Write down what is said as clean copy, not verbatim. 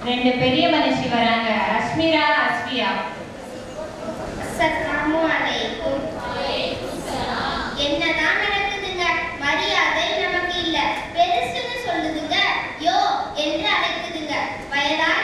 ரெண்டு பெரிய மனுஷி வராங்க, அஸ்மிரா அஸ்வியா. அஸ்ஸலாமு அலைக்கும். என்னதான் நடக்குதுங்க? மரியாதை நமக்கு இல்ல, பெருசுன்னு சொல்லுதுங்க, யோ என்று அழைக்குதுங்க. வயதான